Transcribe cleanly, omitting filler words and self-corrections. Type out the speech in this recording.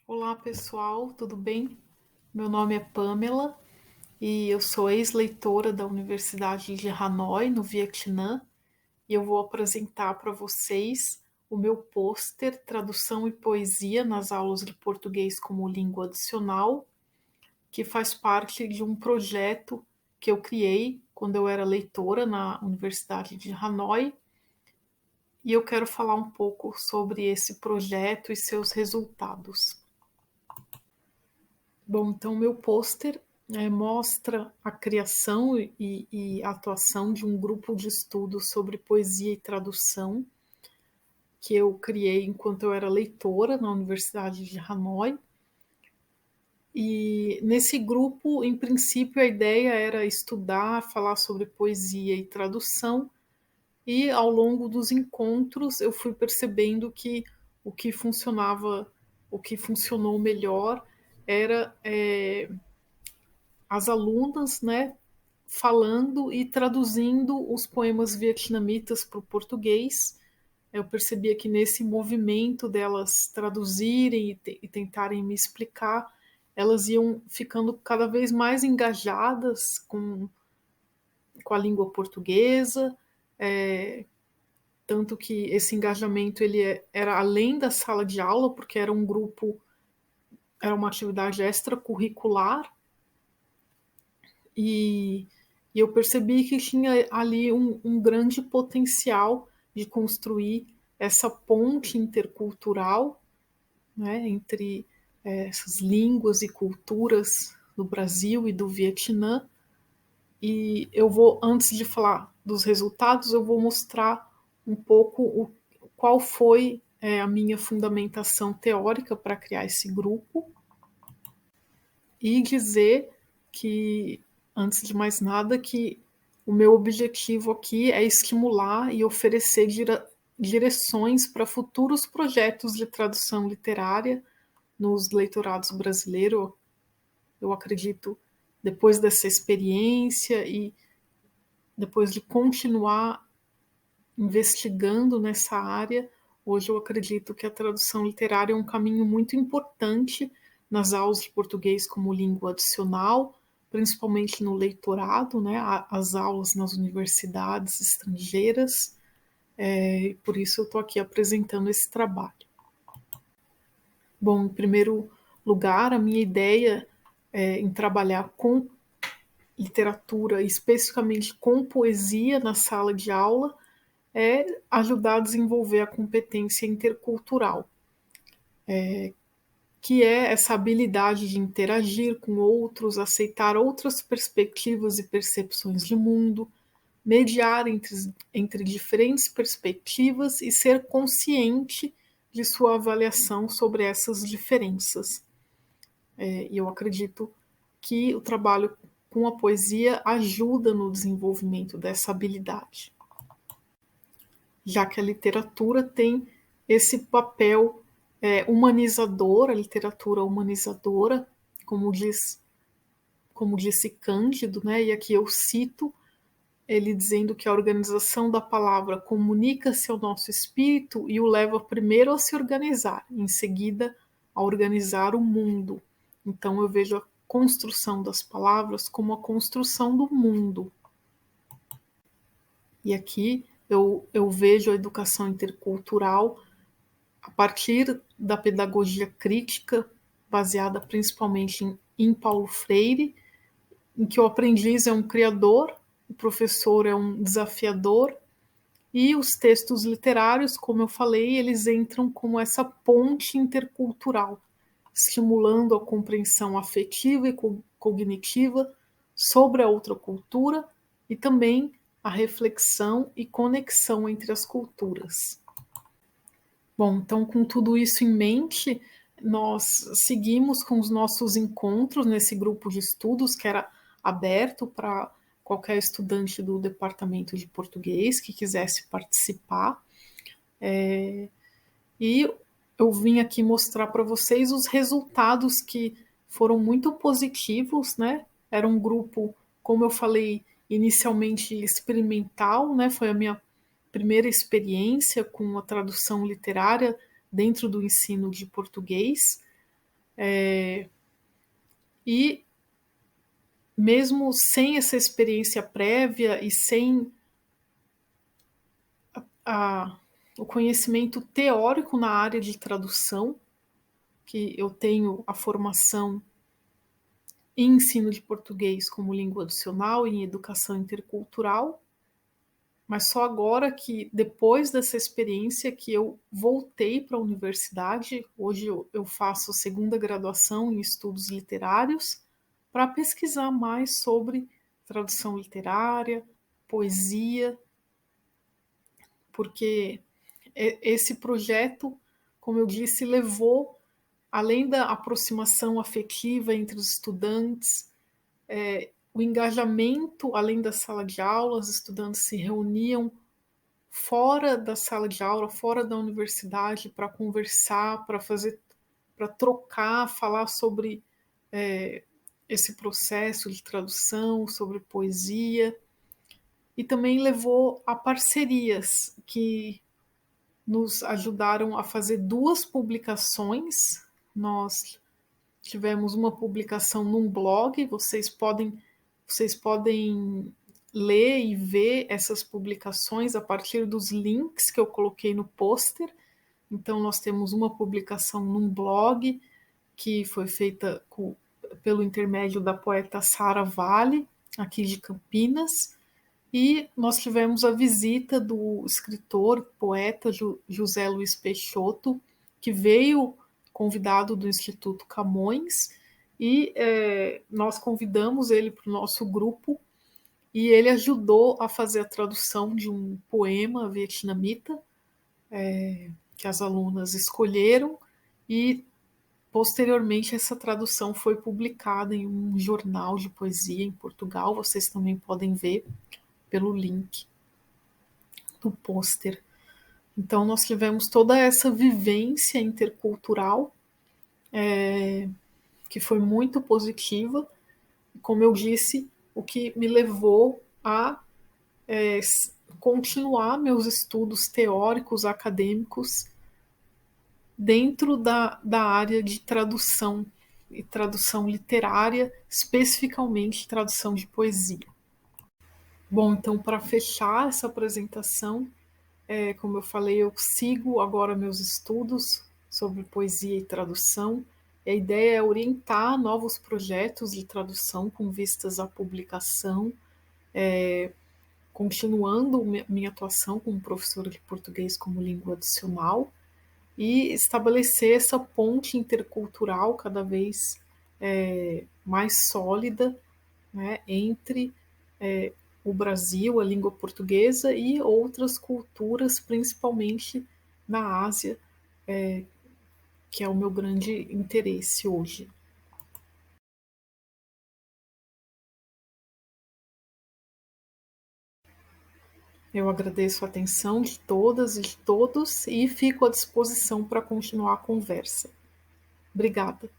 Olá pessoal, tudo bem? Meu nome é Pamela e eu sou ex-leitora da Universidade de Hanoi, no Vietnã, e eu vou apresentar para vocês o meu pôster Tradução e Poesia nas aulas de português como língua adicional, que faz parte de um projeto que eu criei quando eu era leitora na Universidade de Hanoi, e eu quero falar um pouco sobre esse projeto e seus resultados. Bom, então meu pôster mostra a criação e a atuação de um grupo de estudos sobre poesia e tradução que eu criei enquanto eu era leitora na Universidade de Hanoi. E nesse grupo, em princípio, a ideia era estudar, falar sobre poesia e tradução, e ao longo dos encontros eu fui percebendo que o que funcionava, o que funcionou melhor era as alunas, né, falando e traduzindo os poemas vietnamitas para o português. Eu percebia que nesse movimento delas traduzirem e tentarem me explicar, elas iam ficando cada vez mais engajadas com a língua portuguesa, é, tanto que esse engajamento era além da sala de aula, porque era um grupo, era uma atividade extracurricular, e, e eu percebi que tinha ali um grande potencial de construir essa ponte intercultural, né, entre essas línguas e culturas do Brasil e do Vietnã. E eu vou, antes de falar dos resultados, eu vou mostrar um pouco qual foi a minha fundamentação teórica para criar esse grupo e dizer que, antes de mais nada, que o meu objetivo aqui é estimular e oferecer direções para futuros projetos de tradução literária nos leitorados brasileiros. Eu acredito, depois dessa experiência e depois de continuar investigando nessa área, hoje eu acredito que a tradução literária é um caminho muito importante nas aulas de português como língua adicional, principalmente no leitorado, né, as aulas nas universidades estrangeiras. Por isso eu estou aqui apresentando esse trabalho. Bom, em primeiro lugar, a minha ideia em trabalhar com literatura, especificamente com poesia na sala de aula, é ajudar a desenvolver a competência intercultural, que é essa habilidade de interagir com outros, aceitar outras perspectivas e percepções de mundo, mediar entre diferentes perspectivas e ser consciente de sua avaliação sobre essas diferenças. E eu acredito que o trabalho com a poesia ajuda no desenvolvimento dessa habilidade, já que a literatura tem esse papel humanizador, a literatura humanizadora, como disse Cândido, né? E aqui eu cito ele dizendo que a organização da palavra comunica-se ao nosso espírito e o leva primeiro a se organizar, em seguida a organizar o mundo. Então eu vejo a construção das palavras como a construção do mundo. E aqui eu vejo a educação intercultural a partir da pedagogia crítica, baseada principalmente em Paulo Freire, em que o aprendiz é um criador, o professor é um desafiador, e os textos literários, como eu falei, eles entram como essa ponte intercultural, estimulando a compreensão afetiva e cognitiva sobre a outra cultura e também a reflexão e conexão entre as culturas. Bom, então com tudo isso em mente, nós seguimos com os nossos encontros nesse grupo de estudos que era aberto para qualquer estudante do departamento de português que quisesse participar. E eu vim aqui mostrar para vocês os resultados que foram muito positivos, né? Era um grupo, como eu falei, inicialmente experimental, né? Foi a minha primeira experiência com a tradução literária dentro do ensino de português. E mesmo sem essa experiência prévia e sem a, o conhecimento teórico na área de tradução, que eu tenho a formação em ensino de português como língua adicional e em educação intercultural, mas só agora que, depois dessa experiência, que eu voltei para a universidade. Hoje eu faço segunda graduação em estudos literários para pesquisar mais sobre tradução literária, poesia, porque esse projeto, como eu disse, levou, além da aproximação afetiva entre os estudantes, o engajamento além da sala de aula. Os estudantes se reuniam fora da sala de aula, fora da universidade, para conversar, para trocar, falar sobre esse processo de tradução, sobre poesia, e também levou a parcerias que nos ajudaram a fazer 2 publicações. Nós tivemos uma publicação num blog. Vocês podem ler e ver essas publicações a partir dos links que eu coloquei no pôster. Então, nós temos uma publicação num blog que foi feita pelo intermédio da poeta Sara Vale, aqui de Campinas, e nós tivemos a visita do escritor, poeta José Luiz Peixoto, que veio convidado do Instituto Camões, e nós convidamos ele para o nosso grupo, e ele ajudou a fazer a tradução de um poema vietnamita que as alunas escolheram, e posteriormente essa tradução foi publicada em um jornal de poesia em Portugal. Vocês também podem ver pelo link do pôster. Então, nós tivemos toda essa vivência intercultural, que foi muito positiva. Como eu disse, o que me levou a continuar meus estudos teóricos, acadêmicos, dentro da área de tradução e tradução literária, especificamente tradução de poesia. Bom, então, para fechar essa apresentação, como eu falei, eu sigo agora meus estudos sobre poesia e tradução. A ideia é orientar novos projetos de tradução com vistas à publicação, continuando minha atuação como professora de português como língua adicional, e estabelecer essa ponte intercultural cada vez mais sólida, né, entre o Brasil, a língua portuguesa, e outras culturas, principalmente na Ásia, que é o meu grande interesse hoje. Eu agradeço a atenção de todas e de todos e fico à disposição para continuar a conversa. Obrigada.